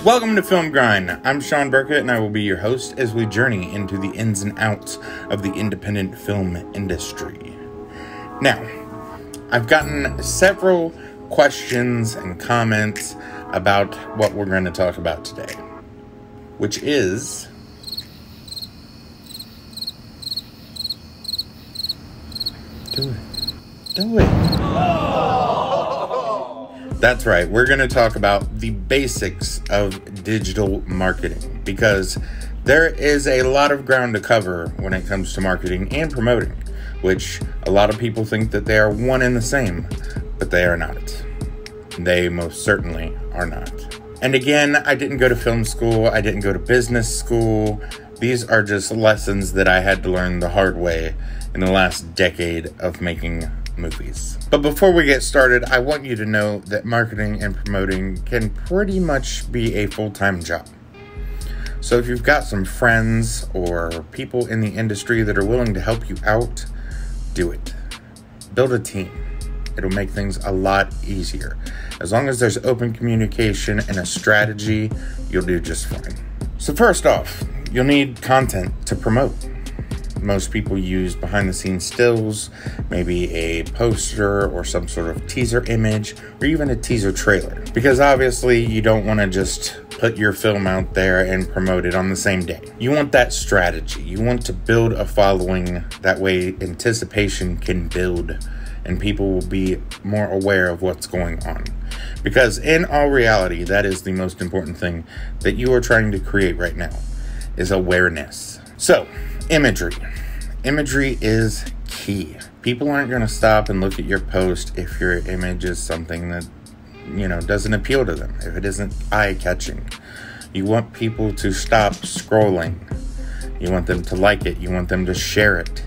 Welcome to Film Grind. I'm Shawn Burkett and I will be your host as we journey into the ins and outs of the independent film industry. Now, I've gotten several questions and comments about what we're going to talk about today, which is Do it. That's right, we're going to talk about the basics of digital marketing because there is a lot of ground to cover when it comes to marketing and promoting, which a lot of people think that they are one and the same, but they are not. They most certainly are not. And again, I didn't go to film school, I didn't go to business school. These are just lessons that I had to learn the hard way in the last decade of making movies. But before we get started, I want you to know that marketing and promoting can pretty much be a full-time job. So if you've got some friends or people in the industry that are willing to help you out, do it. Build a team. It'll make things a lot easier. As long as there's open communication and a strategy, you'll do just fine. So first off, you'll need content to promote. Most people use behind-the-scenes stills, maybe a poster or some sort of teaser image, or even a teaser trailer. Because obviously you don't want to just put your film out there and promote it on the same day. You want that strategy. You want to build a following. That way anticipation can build and people will be more aware of what's going on. Because in all reality, that is the most important thing that you are trying to create right now, is awareness. So, imagery. Imagery is key. People aren't going to stop and look at your post if your image is something that, doesn't appeal to them, if it isn't eye-catching. You want people to stop scrolling. You want them to like it. You want them to share it.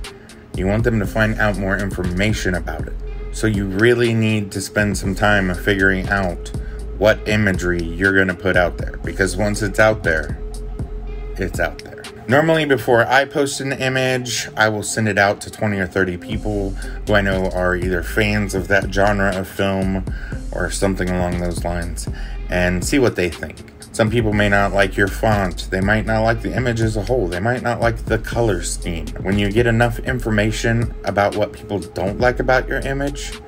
You want them to find out more information about it. So you really need to spend some time figuring out what imagery you're going to put out there. Because once it's out there, it's out there. Normally, before I post an image, I will send it out to 20 or 30 people who I know are either fans of that genre of film or something along those lines and see what they think. Some people may not like your font. They might not like the image as a whole. They might not like the color scheme. When you get enough information about what people don't like about your image,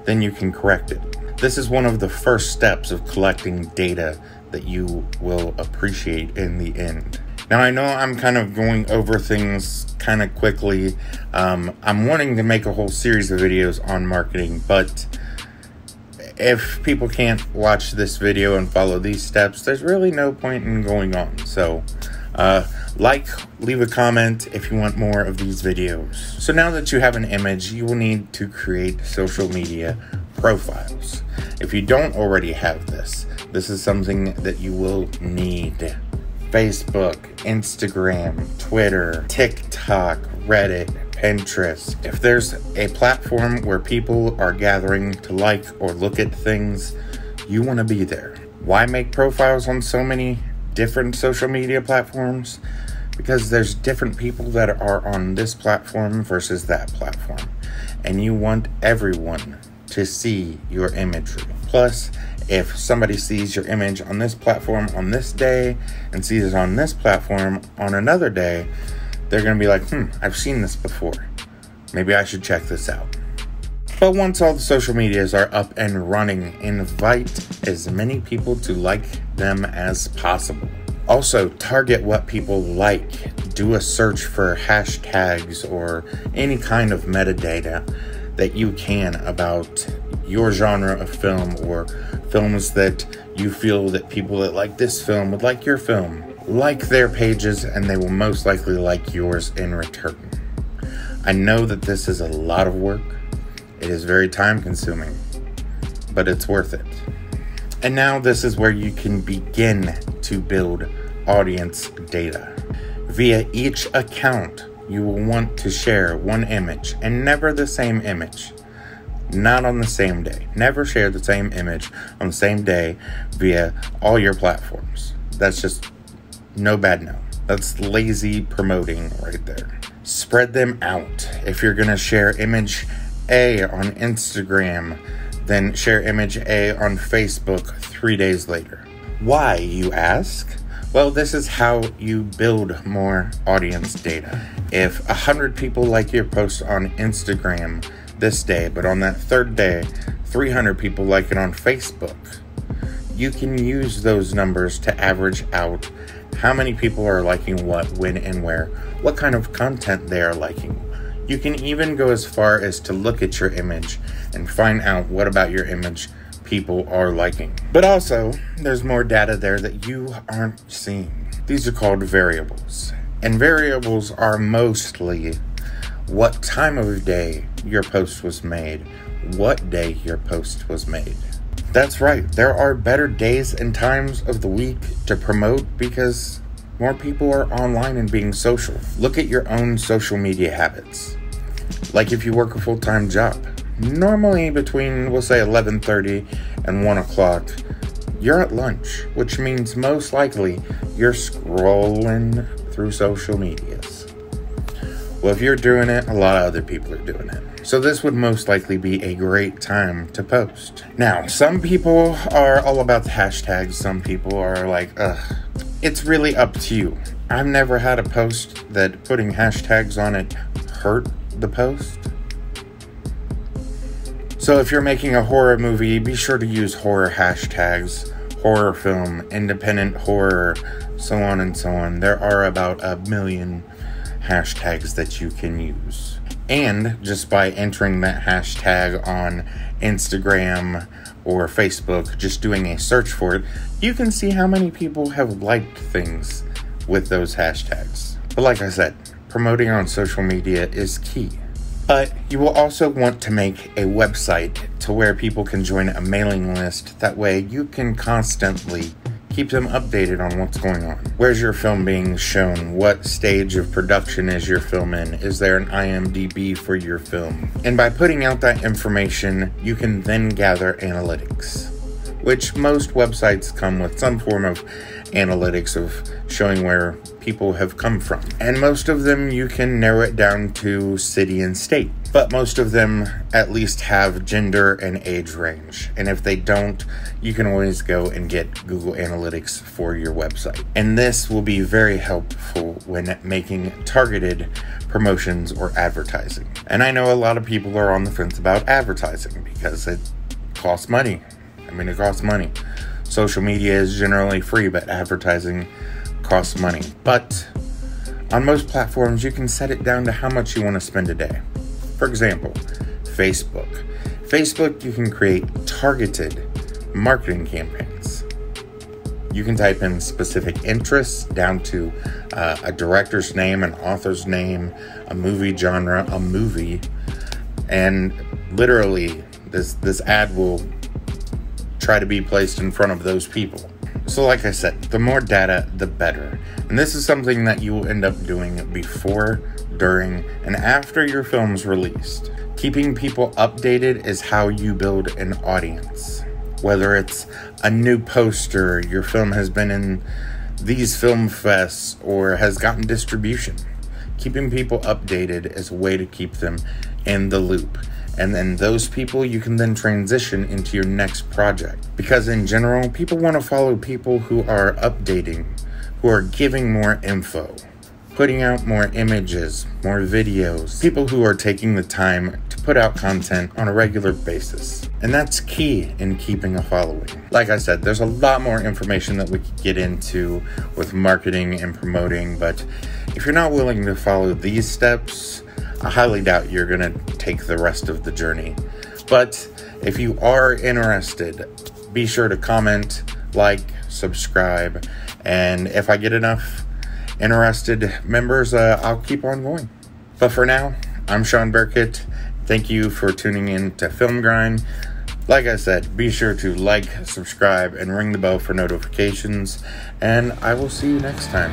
then you can correct it. This is one of the first steps of collecting data that you will appreciate in the end. Now, I know I'm kind of going over things kind of quickly. I'm wanting to make a whole series of videos on marketing, but if people can't watch this video and follow these steps, there's really no point in going on. So, leave a comment if you want more of these videos. So now that you have an image, you will need to create social media profiles. If you don't already have this, this is something that you will need. Facebook, Instagram, Twitter, TikTok, Reddit, Pinterest. If there's a platform where people are gathering to like or look at things, you want to be there. Why make profiles on so many different social media platforms? Because there's different people that are on this platform versus that platform. And you want everyone to see your imagery. Plus, if somebody sees your image on this platform on this day and sees it on this platform on another day, they're going to be like, I've seen this before. Maybe I should check this out. But once all the social medias are up and running, invite as many people to like them as possible. Also, target what people like. Do a search for hashtags or any kind of metadata that you can about your genre of film or films that you feel that people that like this film would like your film. Like their pages and they will most likely like yours in return. I know that this is a lot of work. It is very time consuming, but it's worth it. And now this is where you can begin to build audience data. Via each account, you will want to share one image and never the same image. Not on the same day. Never share the same image on the same day via all your platforms. That's just no bad no. That's lazy promoting right there. Spread them out. If you're going to share image A on Instagram, then share image A on Facebook 3 days later. Why, you ask? Well, this is how you build more audience data. If 100 people like your post on Instagram this day, but on that third day, 300 people like it on Facebook, you can use those numbers to average out how many people are liking what, when, and where, what kind of content they are liking. You can even go as far as to look at your image and find out what about your image people are liking. But also, there's more data there that you aren't seeing. These are called variables. And variables are mostly what time of day your post was made, what day your post was made. That's right, there are better days and times of the week to promote because more people are online and being social. Look at your own social media habits. Like if you work a full-time job, normally between, we'll say 11:30 and 1 o'clock, you're at lunch, which means most likely you're scrolling through social medias. Well, if you're doing it, a lot of other people are doing it. So this would most likely be a great time to post. Now, some people are all about the hashtags. Some people are like, ugh. It's really up to you. I've never had a post that putting hashtags on it hurt the post. So if you're making a horror movie, be sure to use horror hashtags, horror film, independent horror, so on and so on. There are about 1 million hashtags that you can use. And just by entering that hashtag on Instagram or Facebook, just doing a search for it, you can see how many people have liked things with those hashtags. But like I said, promoting on social media is key. But you will also want to make a website to where people can join a mailing list. That way you can constantly keep them updated on what's going on. Where's your film being shown? What stage of production is your film in? Is there an IMDb for your film? And by putting out that information, you can then gather analytics, which most websites come with some form of analytics of showing where people have come from. And most of them you can narrow it down to city and state. But most of them at least have gender and age range. And if they don't, you can always go and get Google Analytics for your website. And this will be very helpful when making targeted promotions or advertising. And I know a lot of people are on the fence about advertising because it costs money. It costs money. Social media is generally free, but advertising costs money. But on most platforms, you can set it down to how much you want to spend a day. For example, Facebook. Facebook, you can create targeted marketing campaigns. You can type in specific interests down to a director's name, an author's name, a movie genre, a movie, and literally this ad will try to be placed in front of those people. So like I said, the more data, the better. And this is something that you will end up doing before, during, and after your film's released. Keeping people updated is how you build an audience. Whether it's a new poster, your film has been in these film fests, or has gotten distribution. Keeping people updated is a way to keep them in the loop. And then those people you can then transition into your next project. Because in general, people want to follow people who are updating, who are giving more info, putting out more images, more videos, people who are taking the time to put out content on a regular basis. And that's key in keeping a following. Like I said, there's a lot more information that we could get into with marketing and promoting, but if you're not willing to follow these steps, I highly doubt you're going to take the rest of the journey. But if you are interested, be sure to comment, like, subscribe, and if I get enough interested members, I'll keep on going. But for now, I'm Shawn Burkett. Thank you for tuning in to Film Grind. Like I said, be sure to like, subscribe, and ring the bell for notifications, and I will see you next time.